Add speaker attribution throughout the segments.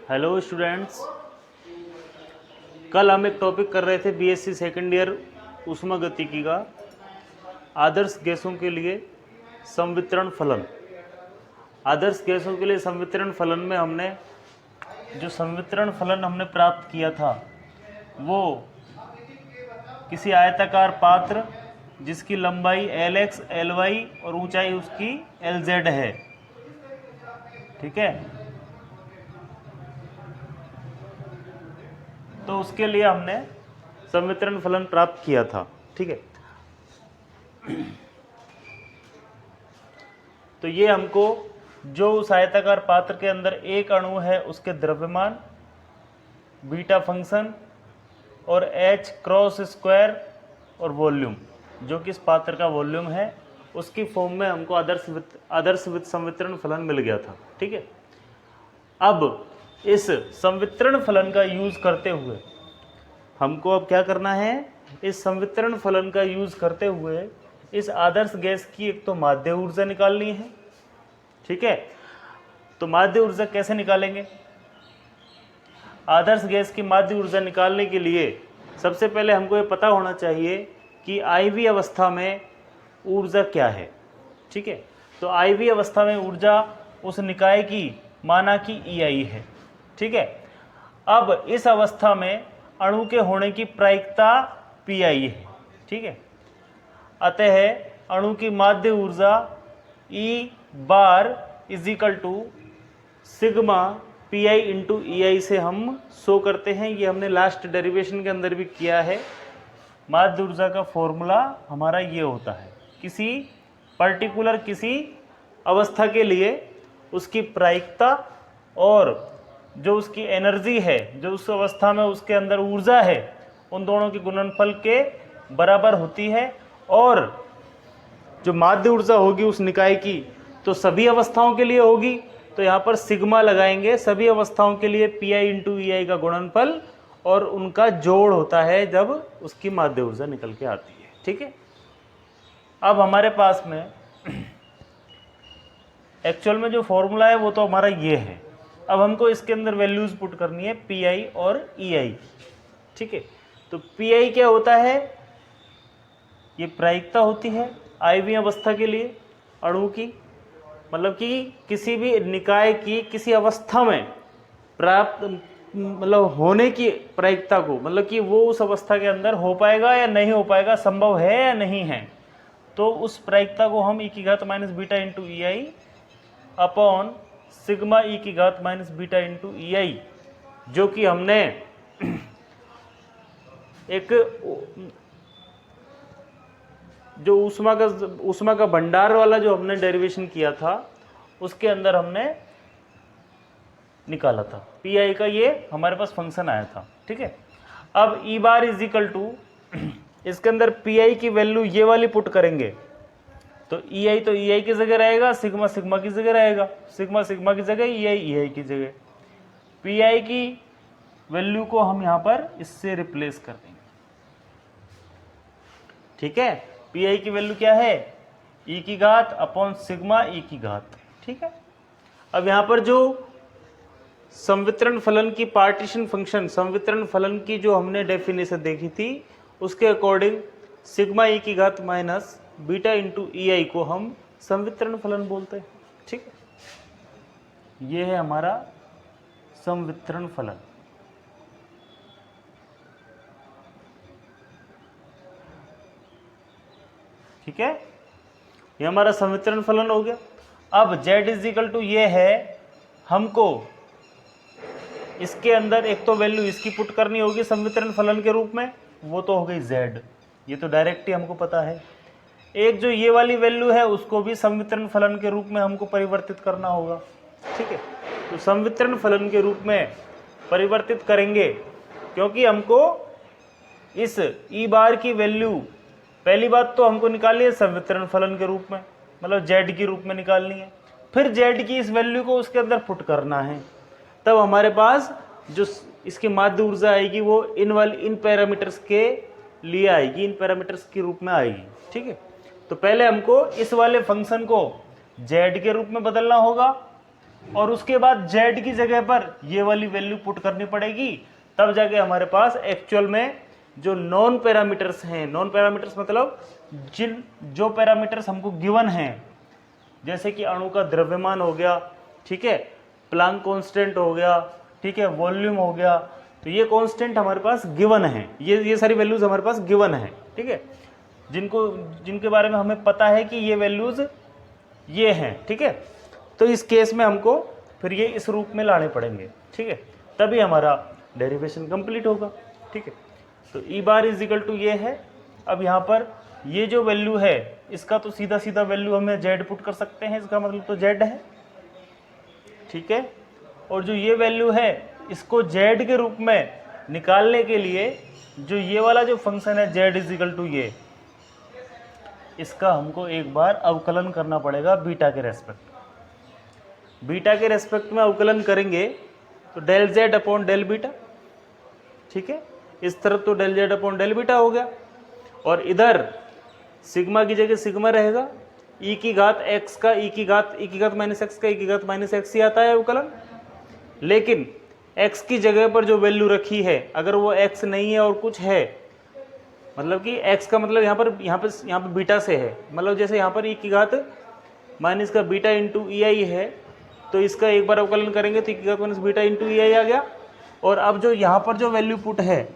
Speaker 1: Hello students, कल हम एक टॉपिक कर रहे थे बीएससी सेकेंड ईयर ऊष्मागतिकी का आदर्श गैसों के लिए संवितरण फलन। आदर्श गैसों के लिए संवितरण फलन में हमने जो संवितरण फलन हमने प्राप्त किया था वो किसी आयताकार पात्र जिसकी लंबाई Lx, Ly और ऊंचाई उसकी Lz है। ठीक है, तो उसके लिए हमने संवितरण फलन प्राप्त किया था। ठीक है, तो ये हमको जो उस आयताकार पात्र के अंदर एक अणु है उसके द्रव्यमान, बीटा फंक्शन और H क्रॉस स्क्वायर और वॉल्यूम, जो कि इस पात्र का वॉल्यूम है, उसकी फॉर्म में हमको आदर्श संवितरण फलन मिल गया था। ठीक है, अब इस संवितरण फलन का यूज करते हुए हमको अब क्या करना है, इस संवितरण फलन का यूज करते हुए इस आदर्श गैस की एक तो माध्य ऊर्जा निकालनी है। ठीक है, तो माध्य ऊर्जा कैसे निकालेंगे? आदर्श गैस की माध्य ऊर्जा निकालने के लिए सबसे पहले हमको ये पता होना चाहिए कि IV अवस्था में ऊर्जा क्या है। ठीक है, तो IV अवस्था में ऊर्जा उस निकाय की माना कि EI है। ठीक है, अब इस अवस्था में अणु के होने की प्रायिकता PI है। ठीक है, अतः अणु की माध्य ऊर्जा E bar is equal to sigma PI into EI से हम शो करते हैं। ये हमने लास्ट डेरिवेशन के अंदर भी किया है। माध्य ऊर्जा का फॉर्मूला हमारा ये होता है, किसी पर्टिकुलर किसी अवस्था के लिए उसकी प्रायिकता और जो उसकी एनर्जी है, जो उस अवस्था में उसके अंदर ऊर्जा है, उन दोनों के गुणनफल के बराबर होती है। और जो माध्य ऊर्जा होगी उस निकाय की तो सभी अवस्थाओं के लिए होगी, तो यहाँ पर सिग्मा लगाएंगे सभी अवस्थाओं के लिए PI इंटू EI का गुणनफल, और उनका जोड़ होता है जब उसकी माध्य ऊर्जा निकल के आती है। ठीक है, अब हमारे पास में एक्चुअल में जो फॉर्मूला है वो तो हमारा ये है। अब हमको इसके अंदर वैल्यूज पुट करनी है PI और EI। ठीक है, तो PI क्या होता है, ये प्रायिकता होती है IV अवस्था के लिए अणु की, मतलब कि किसी भी निकाय की किसी अवस्था में प्राप्त मतलब होने की प्रायिकता को, मतलब कि वो उस अवस्था के अंदर हो पाएगा या नहीं हो पाएगा, संभव है या नहीं है, तो उस प्रायिकता को हम e की घात minus beta into EI upon sigma e की घात माइनस बीटा इंटू EI, जो कि हमने एक जो ऊष्मा का भंडार वाला जो हमने डेरिवेशन किया था उसके अंदर हमने निकाला था। PI का ये हमारे पास फंक्शन आया था। ठीक है, अब E bar is equal to, इसके अंदर PI की वैल्यू ये वाली पुट करेंगे तो EI तो EI की जगह रहेगा, सिग्मा सिग्मा की जगह रहेगा, सिग्मा सिग्मा की जगह EI EI की जगह। PI की वैल्यू को हम यहाँ पर इससे रिप्लेस कर देंगे। ठीक है, PI की वैल्यू क्या है, E की घात अपॉन सिग्मा E की घात। ठीक है, अब यहाँ पर जो संवितरण फलन की पार्टीशन फंक्शन, संवितरण फलन की जो हमने डेफिनेशन देखी थी उसके अकॉर्डिंग सिग्मा E की घात माइनस बीटा इंटू EI को हम संवितरण फलन बोलते हैं। ठीक है, ये है हमारा संवितरण फलन। ठीक है, ये हमारा संवितरण फलन हो गया। अब Z इज इक्वल टू ये है, हमको इसके अंदर एक तो वैल्यू इसकी पुट करनी होगी संवितरण फलन के रूप में, वो तो हो गई Z, ये तो डायरेक्ट ही हमको पता है। एक जो ये वाली वैल्यू है उसको भी संवितरण फलन के रूप में हमको परिवर्तित करना होगा। ठीक है, तो संवितरण फलन के रूप में परिवर्तित करेंगे क्योंकि हमको इस E बार की वैल्यू, पहली बात तो हमको निकालनी है संवितरण फलन के रूप में, मतलब Z के रूप में निकालनी है, फिर Z की इस वैल्यू को उसके अंदर पुट करना है, तब हमारे पास जो इसकी माध्य ऊर्जा आएगी वो इन पैरामीटर्स के लिए आएगी, इन पैरामीटर्स के रूप में आएगी। ठीक है, तो पहले हमको इस वाले फंक्शन को Z के रूप में बदलना होगा, और उसके बाद z की जगह पर ये वाली वैल्यू पुट करनी पड़ेगी, तब जाके हमारे पास एक्चुअल में जो नॉन पैरामीटर्स हैं, नॉन पैरामीटर्स मतलब जो पैरामीटर्स हमको गिवन हैं, जैसे कि अणु का द्रव्यमान हो गया, ठीक है, प्लांक कांस्टेंट हो गया, ठीक है, वॉल्यूम हो गया, तो ये कांस्टेंट हमारे पास गिवन है, ये सारी वैल्यूज हमारे पास गिवन है, ठीक है, जिनके बारे में हमें पता है कि ये वैल्यूज ये हैं, ठीक है। तो इस केस में हमको फिर ये इस रूप में लाने पड़ेंगे, ठीक है, तभी हमारा डेरिवेशन कंप्लीट होगा, ठीक है। तो ई बार इज इक्वल टू ये है। अब यहाँ पर ये जो वैल्यू है इसका तो सीधा सीधा वैल्यू हमें जेड पुट कर सकते हैं, इसका मतलब तो जेड है, ठीक है। और जो ये वैल्यू है इसको जेड के रूप में निकालने के लिए जो ये वाला जो फंक्शन है जेड इज इक्वल टू ये, इसका हमको एक बार अवकलन करना पड़ेगा बीटा के रेस्पेक्ट। बीटा के रेस्पेक्ट में अवकलन करेंगे तो del Z upon del beta, ठीक है, इस तरफ तो del Z upon del beta हो गया, और इधर सिग्मा की जगह सिग्मा रहेगा, ई की घात एक्स का ई की घात माइनस एक्स का ई की घात माइनस एक्स ही आता है अवकलन। लेकिन एक्स की जगह पर जो वैल्यू रखी है अगर वो एक्स नहीं है और कुछ है, मतलब कि एक्स का मतलब यहाँ पर बीटा से है, मतलब जैसे यहाँ पर ई की घात माइनस का बीटा इंटू ई आई है, तो इसका एक बार अवकलन करेंगे तो ई की घात माइनस बीटा इंटू ई आई आ गया। और अब जो यहाँ पर जो वैल्यू पुट है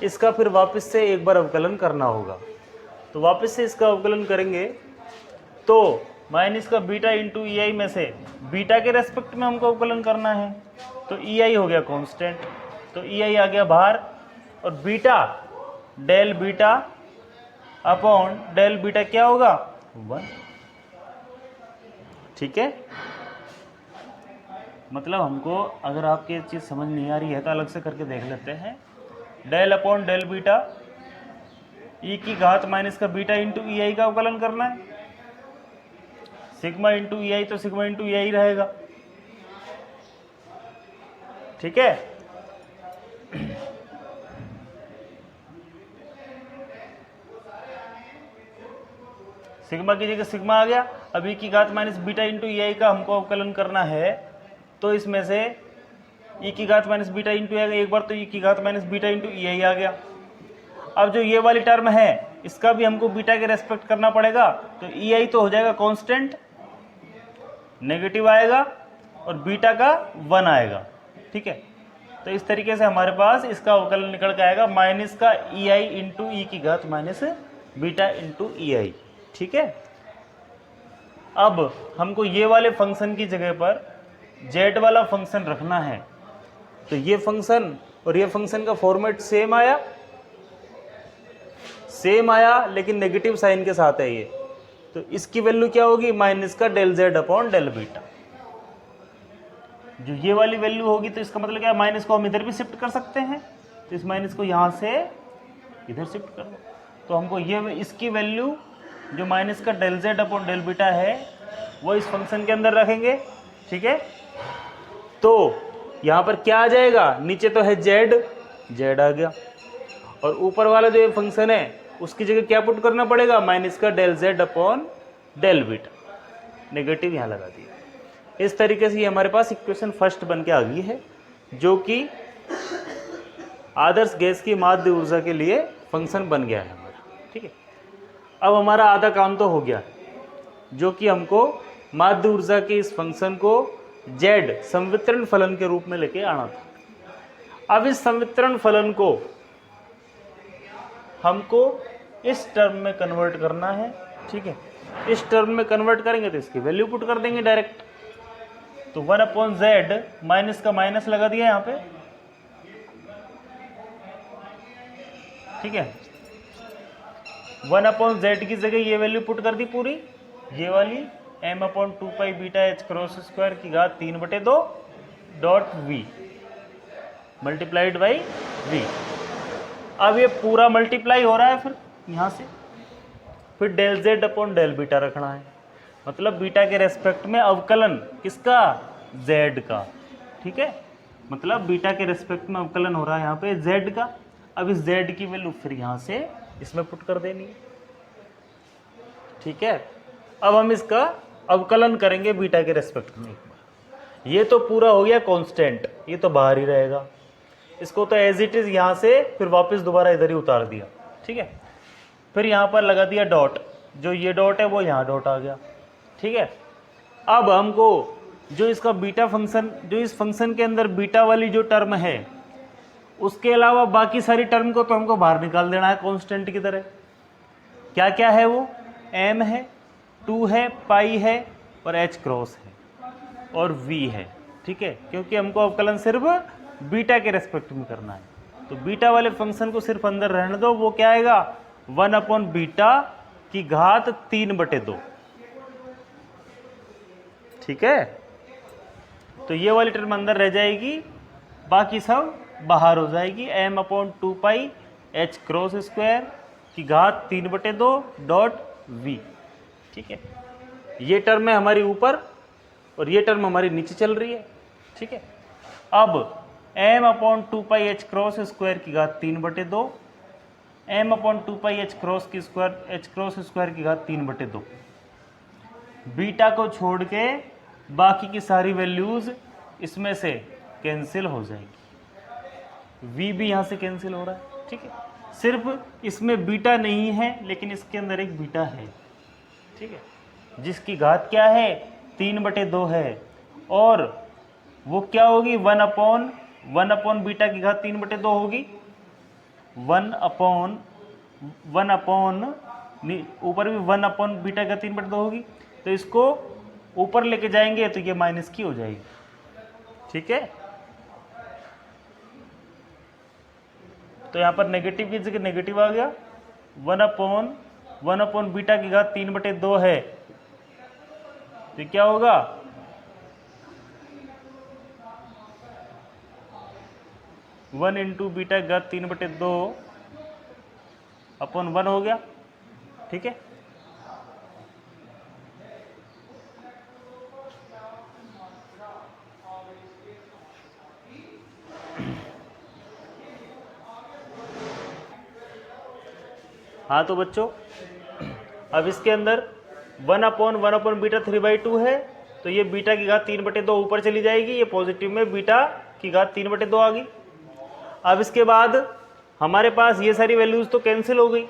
Speaker 1: इसका फिर वापस से एक बार अवकलन करना होगा, तो वापस से इसका अवकलन करेंगे तो माइनस का बीटा इंटू ई आई में से बीटा के रेस्पेक्ट में हमको अवकलन करना है, तो ई आई हो गया कांस्टेंट, तो ई आई आ गया बाहर, और beta del beta upon del beta क्या होगा 1, ठीक है। मतलब हमको अगर आपकी ये चीज़ समझ नहीं आ रही है तो अलग से करके देख लेते हैं। Del upon del beta e की घात माइनस का बीटा इंटू ई आई का अवकलन करना है, सिग्मा इंटू ई आई तो सिग्मा इंटू ई आई रहेगा, ठीक है। सिग्मा की जगह सिग्मा आ गया। अब ई की घात माइनस बीटा इंटू ई आई का हमको अवकलन करना है, तो इसमें से ई की घात माइनस बीटा इंटू आई, एक बार तो ई की घात माइनस बीटा इंटू ई आई आ गया। अब जो ये वाली टर्म है इसका भी हमको बीटा के रेस्पेक्ट करना पड़ेगा, तो ई आई तो हो जाएगा कांस्टेंट, नेगेटिव आएगा, और बीटा का 1 आएगा, ठीक है। तो इस तरीके से हमारे पास इसका अवकलन निकल के आएगा माइनस का ई आई इंटू ई की घात माइनस बीटा इंटू ई आई, ठीक है। अब हमको ये वाले फंक्शन की जगह पर जेड वाला फंक्शन रखना है, तो ये फंक्शन और ये फंक्शन का फॉर्मेट सेम आया लेकिन नेगेटिव साइन के साथ है ये, तो इसकी वैल्यू क्या होगी माइनस का del Z upon del beta. जो ये वाली वैल्यू होगी तो इसका मतलब क्या है, माइनस को हम इधर भी शिफ्ट कर सकते हैं, तो इस माइनस को यहाँ से इधर शिफ्ट कर दो, तो हमको ये इसकी वैल्यू जो माइनस का del Z upon del beta है वो इस फंक्शन के अंदर रखेंगे, ठीक है। तो यहाँ पर क्या आ जाएगा, नीचे तो है जेड आ गया, और ऊपर वाला जो ये फंक्शन है उसकी जगह क्या पुट करना पड़ेगा, माइनस का del Z upon del beta, negative यहाँ लगा दिया। इस तरीके से ये हमारे पास इक्वेशन फर्स्ट बन के आ गई है, जो कि आदर्श गैस की माध्य ऊर्जा के लिए फंक्शन बन गया है हमारा, ठीक है। अब हमारा आधा काम तो हो गया, जो कि हमको माध्य ऊर्जा के इस फंक्शन को जेड संवितरण फलन के रूप में लेके आना था। अब इस संवितरण फलन को हमको इस टर्म में कन्वर्ट करना है, ठीक है। इस टर्म में कन्वर्ट करेंगे तो इसकी वैल्यू पुट कर देंगे डायरेक्ट, तो 1 अपॉन जेड माइनस का माइनस लगा दिया यहाँ पे, ठीक है। 1 अपॉन जेड की जगह ये वैल्यू पुट कर दी पूरी, ये वाली m upon 2 pi beta h cross square की घात 3/2 dot v multiplied by v। अब ये पूरा मल्टीप्लाई हो रहा है, फिर यहाँ से फिर del Z upon del beta रखना है, मतलब बीटा के रेस्पेक्ट में अवकलन किसका, जेड का, ठीक है। मतलब बीटा के रेस्पेक्ट में अवकलन हो रहा है यहाँ पे जेड का। अब इस जेड की वैल्यू फिर यहाँ से इसमें पुट कर देनी है, ठीक है। अब हम इसका अवकलन करेंगे बीटा के रेस्पेक्ट में एक बार, ये तो पूरा हो गया कांस्टेंट, ये तो बाहर ही रहेगा। इसको तो एज इट इज यहाँ से फिर वापस दोबारा इधर ही उतार दिया, ठीक है। फिर यहाँ पर लगा दिया डॉट, जो ये डॉट है वो यहाँ डॉट आ गया, ठीक है। अब हमको जो इसका बीटा फंक्शन, जो इस फंक्शन के अंदर बीटा वाली जो टर्म है, उसके अलावा बाकी सारी टर्म को तो हमको बाहर निकाल देना है कांस्टेंट की तरह। क्या क्या है वो? m है, 2 है, पाई है और h क्रॉस है और v है, ठीक है। क्योंकि हमको अवकलन सिर्फ बीटा के रेस्पेक्ट में करना है, तो बीटा वाले फंक्शन को सिर्फ अंदर रहने दो। वो क्या आएगा? 1/बीटा की घात 3/2, ठीक है। तो ये वाली टर्म अंदर रह जाएगी, बाकी सब बाहर हो जाएगी। m/2 पाई h क्रॉस स्क्वायर की घात 3/2 डॉट v, ठीक है। ये टर्म है हमारी ऊपर और ये टर्म हमारी नीचे चल रही है, ठीक है। अब m/2 पाई h क्रॉस स्क्वायर की घात 3/2, m/2 पाई h क्रॉस स्क्वायर की घात 3/2। बीटा को छोड़ के बाकी की सारी वैल्यूज इसमें से कैंसिल हो जाएगी। v भी यहाँ से कैंसिल हो रहा है, ठीक है। सिर्फ इसमें बीटा नहीं है, लेकिन इसके अंदर एक बीटा है, ठीक है, जिसकी घात क्या है? 3/2 है। और वो क्या होगी? 1 बीटा की घात 3/2 होगी। 1 ऊपर भी 1 बीटा का 3/2 होगी। तो इसको ऊपर लेके जाएंगे तो ये माइनस की हो जाएगी, ठीक है। तो यहाँ पर नेगेटिव की जगह नेगेटिव आ गया। 1 बीटा की घात 3/2 है, तो क्या होगा? 1 इंटू बीटा की घात 3/2 अपॉन 1 हो गया, ठीक है। हाँ तो बच्चों, अब इसके अंदर 1 बीटा 3/2 है, तो ये बीटा की घात 3/2 ऊपर चली जाएगी। ये पॉजिटिव में बीटा की घात 3/2 आ गई। अब इसके बाद हमारे पास ये सारी वैल्यूज तो कैंसिल हो गई।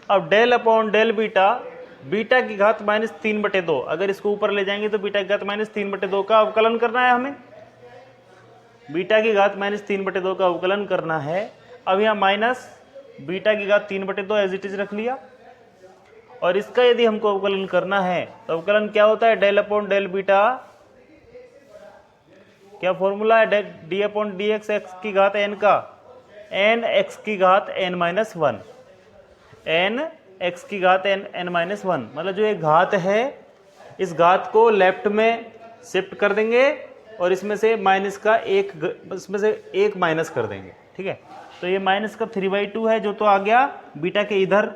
Speaker 1: अब डेल अपॉन डेल बीटा की घात -3/2, अगर इसको ऊपर ले जाएंगे तो बीटा की घात -3/2 का अवकलन करना है हमें। बीटा की घात -3/2 का अवकलन करना है। अब यहाँ माइनस बीटा की घात 3/2 एज इट इज रख लिया। और इसका यदि हमको अवकलन करना है तो अवकलन क्या होता है? डेल अपॉन डेल बीटा, क्या फॉर्मूला है? D upon D x, x की घात n का n x की घात n-1, n x की घात n-1। मतलब जो एक घात है, इस घात को लेफ्ट में शिफ्ट कर देंगे और इसमें से माइनस का इसमें से एक माइनस कर देंगे, ठीक है। तो ये माइनस का 3/2 है, जो तो आ गया बीटा के इधर।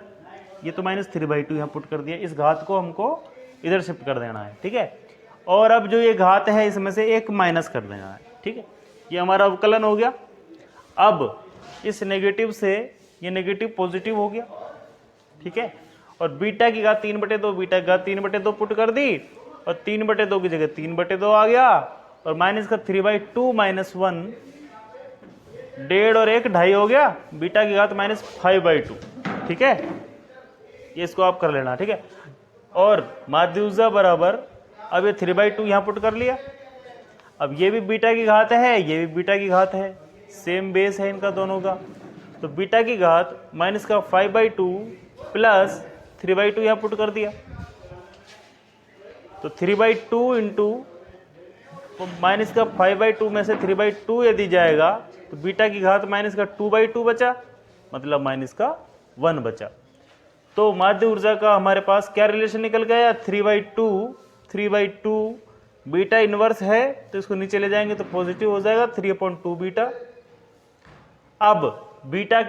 Speaker 1: ये तो -3/2 यहाँ पुट कर दिया। इस घात को हमको इधर शिफ्ट कर देना है, ठीक है। और अब जो ये घात है, इसमें से एक माइनस कर देना है, ठीक है। ये हमारा अवकलन हो गया। अब इस नेगेटिव से ये नेगेटिव पॉजिटिव हो गया, ठीक है। और बीटा की घात 3/2, बीटा की घात 3/2 पुट कर दी और 3/2 की जगह 3/2 आ गया। और माइनस का 3/2 - 1, 1.5 और 1 2.5 हो गया। बीटा की घात -5/2, ठीक है। ये इसको आप कर लेना, ठीक है। और माध्यूजा बराबर, अब ये 3/2 यहाँ पुट कर लिया। अब ये भी बीटा की घात है, ये भी बीटा की घात है, सेम बेस है इनका दोनों का। तो बीटा की घात माइनस का 5/2 प्लस 3/2 यहाँ पुट कर दिया। तो 3/2 इंटू माइनस का 5/2 में से 3/2 यदि जाएगा तो बीटा की घात माइनस का 2/2 बचा, मतलब माइनस का 1 बचा। तो माध्य ऊर्जा का हमारे पास क्या रिलेशन निकल गया? 3/2 बीटा इनवर्स है, तो इसको नीचे ले जाएंगे तो पॉजिटिव हो जाएगा 3/2 बीटा। अब बीटा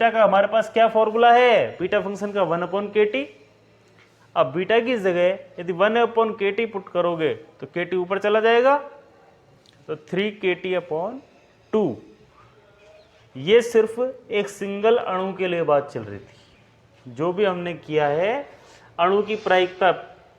Speaker 1: का हमारे पास क्या फॉर्मूला है? बीटा फंक्शन का 1/kt। अब बीटा की जगह यदि 1/kt पुट करोगे तो kt ऊपर चला जाएगा, तो 3kt/2। ये सिर्फ एक सिंगल अणु के लिए बात चल रही थी। जो भी हमने किया है, अणु की प्रायिकता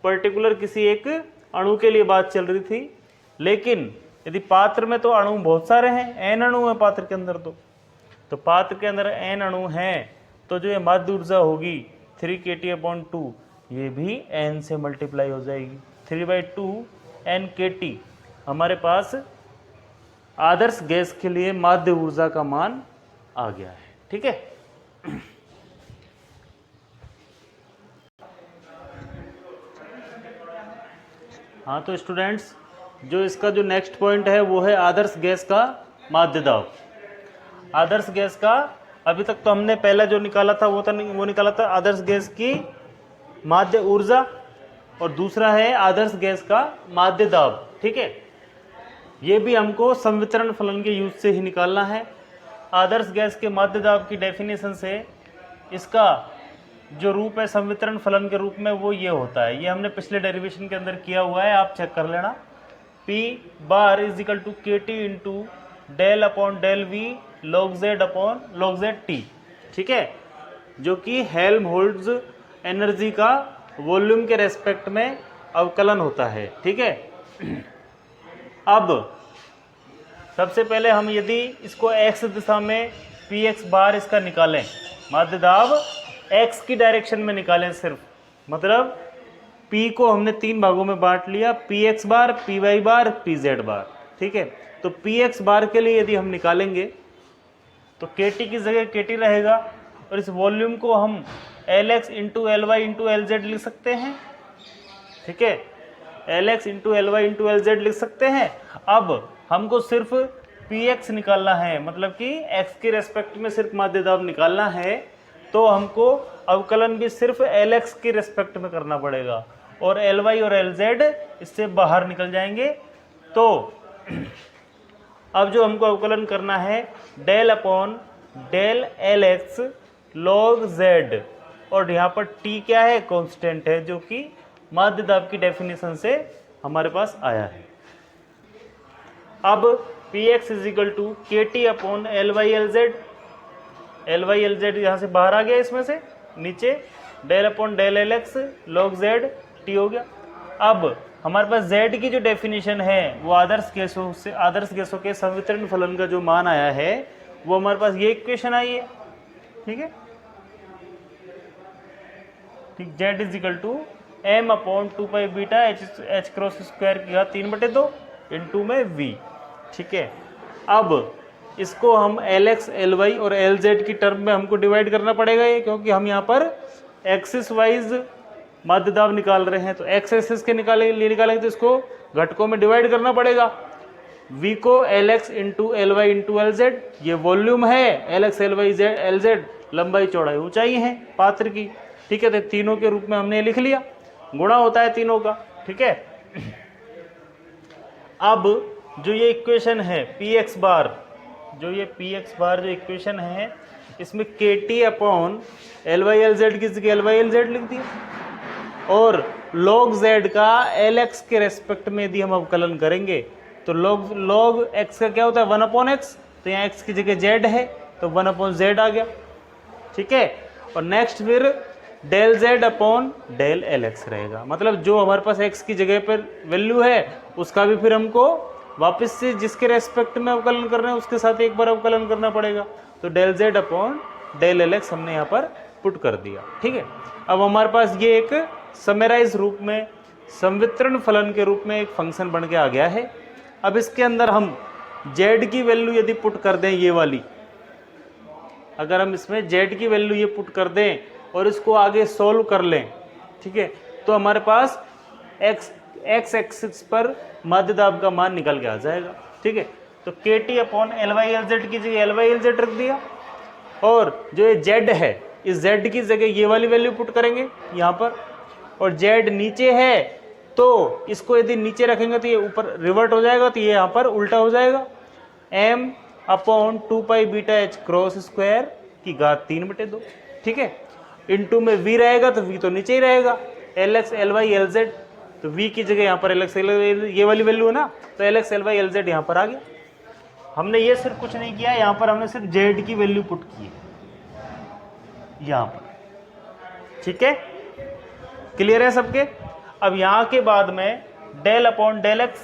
Speaker 1: पर्टिकुलर किसी एक अणु के लिए बात चल रही थी। लेकिन यदि पात्र में तो अणु बहुत सारे हैं, n अणु है पात्र के अंदर, तो पात्र के अंदर n अणु हैं, तो जो ये माध्य ऊर्जा होगी 3kT/2 ये भी n से मल्टीप्लाई हो जाएगी। 3/2 n kT हमारे पास आदर्श गैस के लिए माध्य ऊर्जा का मान आ गया है। ठीक है, हाँ तो स्टूडेंट्स, जो इसका जो नेक्स्ट पॉइंट है वो है आदर्श गैस का माध्य दाब। आदर्श गैस का अभी तक तो हमने पहला जो निकाला था वो निकाला था आदर्श गैस की माध्य ऊर्जा, और दूसरा है आदर्श गैस का माध्य दाब। ठीक है, ये भी हमको संवितरण फलन के यूज से ही निकालना है। आदर्श गैस के माध्य दाब की डेफिनेशन से इसका जो रूप है संवितरण फलन के रूप में वो ये होता है, ये हमने पिछले डेरिवेशन के अंदर किया हुआ है, आप चेक कर लेना। P bar is equal to KT into del upon del V log Z upon log Z T। ठीक है, जो कि हेल्महोल्ट्ज एनर्जी का वॉल्यूम के रेस्पेक्ट में अवकलन होता है। ठीक है, अब सबसे पहले हम यदि इसको x दिशा में Px बार इसका निकालें, माध्य दाब x की डायरेक्शन में निकालें सिर्फ, मतलब P को हमने 3 भागों में बांट लिया, Px बार, Py बार, Pz बार। ठीक है, तो Px बार के लिए यदि हम निकालेंगे तो KT की जगह KT रहेगा, और इस वॉल्यूम को हम Lx into Ly into Lz लिख सकते हैं। ठीक है, Lx into Ly into Lz लिख सकते हैं। अब हमको सिर्फ Px निकालना है, मतलब कि x के रेस्पेक्ट में सिर्फ माध्य दाब निकालना है, तो हमको अवकलन भी सिर्फ Lx के रेस्पेक्ट में करना पड़ेगा, और Ly और Lz इससे बाहर निकल जाएंगे। तो अब जो हमको अवकलन करना है del upon del Lx log Z, और यहाँ पर T क्या है, कांस्टेंट है, जो कि माध्य दाब की डेफिनेशन से हमारे पास आया है। अब Px is equal to KT upon Ly Lz, Ly Lz यहाँ से बाहर आ गया, इसमें से नीचे del upon del Lx log Z T हो गया। अब हमारे पास Z की जो डेफिनेशन है वो आदर्श गैसों के संवितरण फलन का जो मान आया है वो हमारे पास ये इक्वेशन आई है। ठीक है, ठीक, Z is equal to m upon 2 pi beta h cross square की घात 3/2 इंटू में v। ठीक है, अब इसको हम Lx, Ly और Lz की टर्म में हमको डिवाइड करना पड़ेगा ये, क्योंकि हम यहाँ पर एक्सिस वाइज माध्य दाब निकाल रहे हैं, तो एक्स एक्सिस के निकालेंगे तो इसको घटकों में डिवाइड करना पड़ेगा। V को Lx into Ly into Lz, ये वॉल्यूम है, Lx, Ly, Lz लंबाई चौड़ाई ऊंचाई है पात्र की। ठीक है, तो तीनों के रूप में हमने लिख लिया, गुणा होता है तीनों का। ठीक है, अब जो ये इक्वेशन है Px बार, जो इक्वेशन है, इसमें KT अपॉन Ly Lz की जगह Ly Lz लिख दिया, और log Z का Lx के रेस्पेक्ट में यदि हम अवकलन करेंगे तो log x का क्या होता है, 1/x, तो यहाँ x की जगह Z है तो 1/Z आ गया। ठीक है, और नेक्स्ट फिर del Z upon del Lx रहेगा, मतलब जो हमारे पास x की जगह पर वैल्यू है उसका भी फिर हमको वापस से जिसके रेस्पेक्ट में अवकलन कर रहे हैं उसके साथ एक बार अवकलन करना पड़ेगा, तो del Z upon del Lx हमने यहाँ पर पुट कर दिया। ठीक है, अब हमारे पास ये एक समराइज रूप में संवितरण फलन के रूप में एक फंक्शन बन के आ गया है। अब इसके अंदर हम Z की वैल्यू यदि पुट कर दें, ये वाली, अगर हम इसमें Z की वैल्यू ये पुट कर दें और इसको आगे सोल्व कर लें, ठीक है, तो हमारे पास x एक्सिस पर माध्य दाब का मान निकल के आ जाएगा। ठीक है, तो KT अपॉन Ly Lz की जगह Ly Lz रख दिया, और जो ये Z है इस Z की जगह ये वाली वैल्यू पुट करेंगे यहाँ पर, और Z नीचे है तो इसको यदि नीचे रखेंगे तो ये ऊपर रिवर्ट हो जाएगा, तो ये यहाँ पर उल्टा हो जाएगा, m upon 2 pi beta h cross square की घात 3/2। ठीक है, इंटू में v रहेगा तो v तो नीचे ही रहेगा, Lx, Ly, Lz, तो v की जगह यहाँ पर Lx, Ly ये वाली वैल्यू है ना, तो Lx, Ly, Lz यहाँ पर आ गया। हमने ये सिर्फ कुछ नहीं किया, यहाँ पर हमने सिर्फ Z की वैल्यू पुट की है यहाँ पर। ठीक है, क्लियर है सबके। अब यहाँ के बाद में del upon del X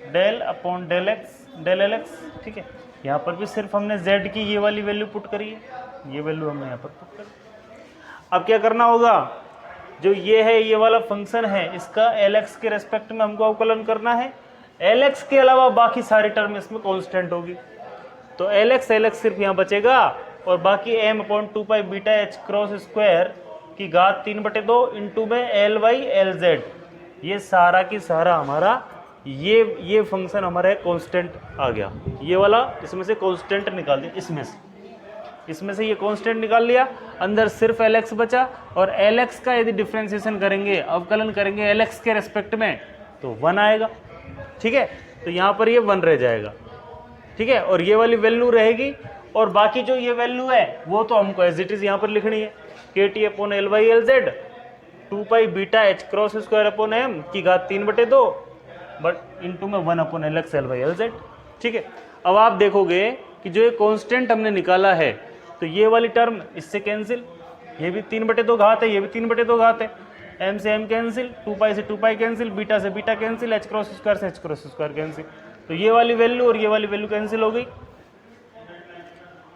Speaker 1: del upon del X del L X, ठीक है। यहाँ पर भी सिर्फ हमने z की ये वाली वैल्यू पुट करी है, ये वैल्यू हमने यहाँ पर पुट करी। अब क्या करना होगा, जो ये है ये वाला फंक्शन है, इसका एल एक्स के रेस्पेक्ट में हमको अवकलन करना है। एल एक्स के अलावा बाकी सारी टर्म इसमें कांस्टेंट होगी, तो एल एक्स सिर्फ यहाँ बचेगा और बाकी m upon 2 beta H cross square की घात 3/2 इंटू में एल वाई एल जेड, ये सारा की सारा हमारा ये फंक्शन हमारा कांस्टेंट आ गया। ये वाला इसमें से कांस्टेंट निकाल दिया, इसमें से ये कांस्टेंट निकाल लिया, अंदर सिर्फ एल एक्स बचा। और एल एक्स का यदि डिफ्रेंसिएशन करेंगे, अवकलन करेंगे एल एक्स के रेस्पेक्ट में, तो 1 आएगा, ठीक है। तो यहाँ पर ये 1 रह जाएगा, ठीक है। और ये वाली वैल्यू रहेगी, और बाकी जो ये वैल्यू है वो तो हमको एज इट इज यहाँ पर लिखनी है, K T upon L Y L Z 2 beta H cross square upon M की घात 3/2 बट इंटू में 1 upon L X L Y L Z, ठीक है। अब आप देखोगे कि जो ये कांस्टेंट हमने निकाला है, तो ये वाली टर्म इससे कैंसिल, ये भी 3/2 घात है, ये भी 3/2 घात है, m से m कैंसिल, 2 से 2 कैंसिल, बीटा से beta cancel, h cross square से h क्रॉस स्क्वायर कैंसिल, तो ये वाली वैल्यू और ये वाली वैल्यू कैंसिल हो गई।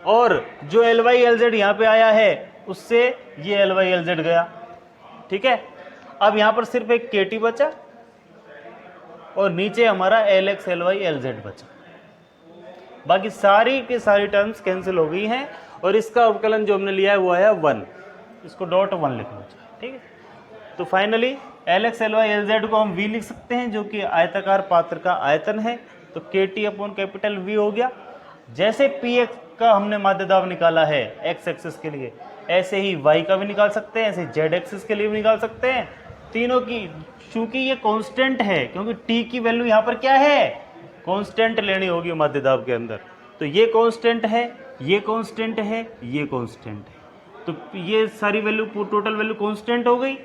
Speaker 1: और जो एल वाई एल जेड यहाँ पे आया है उससे ये एल वाई एल जेड गया, ठीक है। अब यहाँ पर सिर्फ एक के टी बचा और नीचे हमारा L X L Y L Z बचा, बाकी सारी की सारी टर्म्स कैंसिल हो गई हैं। और इसका अवकलन जो हमने लिया है वो आया 1, इसको डॉट 1 लिखना चाहिए, ठीक है। तो finally L X L Y L Z को हम v लिख सकते हैं, जो कि आयताकार पात्र का आयतन है, तो के टी अपॉन कैपिटल V हो गया। जैसे पी एक्स का हमने माध्य दाब निकाला है एक्स एक्सिस के लिए, ऐसे ही y का भी निकाल सकते हैं, ऐसे जेड एक्सिस के लिए भी निकाल सकते हैं। तीनों की, चूंकि ये कांस्टेंट है, क्योंकि t की वैल्यू यहाँ पर क्या है, कांस्टेंट लेनी होगी माध्य दाब के अंदर, तो ये कांस्टेंट है, ये कांस्टेंट है, ये कांस्टेंट है, तो ये सारी वैल्यू टोटल वैल्यू कांस्टेंट हो गई।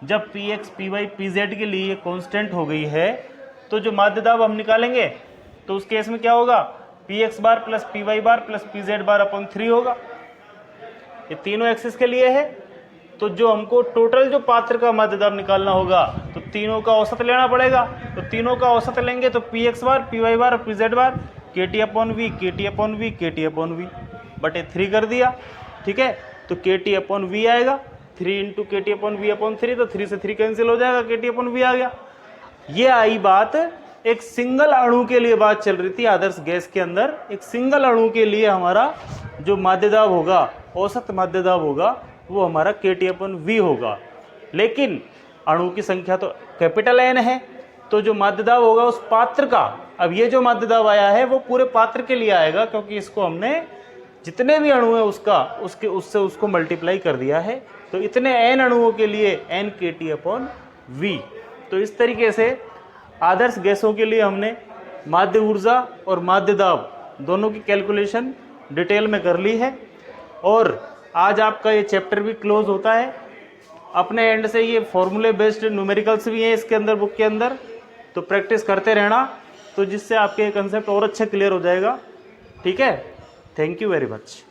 Speaker 1: जब P X P Y P Z के लिए ये कांस्टेंट हो गई है, तो जो माध्य दाब हम निकालेंगे तो उस केस में क्या होगा, P X bar plus P Y bar plus P Z bar upon 3 होगा। ये तीनों एक्सिस के लिए है, तो जो हमको टोटल जो पात्र का माध्य दाब निकालना होगा, तो तीनों का औसत लेना पड़ेगा। तो तीनों का औसत लेंगे तो पी एक्स बार पी वाई बार और पी जेड बार के टी अपॉन वी के टी अपॉन वी के टी अपॉन वी बटे 3 कर दिया, ठीक है। तो के टी अपॉन वी आएगा, 3 इंटू के टी अपॉन वी अपॉन 3, तो 3 से 3 कैंसिल हो जाएगा, के टी अपॉन वी आ गया। ये आई बात एक सिंगल अणु के लिए बात चल रही थी, आदर्श गैस के अंदर एक सिंगल अणु के लिए हमारा जो माध्य दाब होगा, औसत माध्य दाब होगा, वो हमारा के टी अपॉन वी होगा। लेकिन अणु की संख्या तो कैपिटल एन है, तो जो माध्य दाब होगा उस पात्र का, अब ये जो माध्य दाब आया है वो पूरे पात्र के लिए आएगा, क्योंकि इसको हमने जितने भी अणु है उससे उसको मल्टीप्लाई कर दिया है, तो इतने एन अणुओं के लिए एन के टी अपॉन वी। तो इस तरीके से आदर्श गैसों के लिए हमने माध्य ऊर्जा और माध्य दाब दोनों की कैलकुलेशन डिटेल में कर ली है, और आज आपका ये चैप्टर भी क्लोज होता है। अपने एंड से ये फॉर्मूले बेस्ड न्यूमेरिकल्स भी हैं इसके अंदर, बुक के अंदर, तो प्रैक्टिस करते रहना, तो जिससे आपके कंसेप्ट और अच्छे क्लियर हो जाएगा, ठीक है। Thank you very much.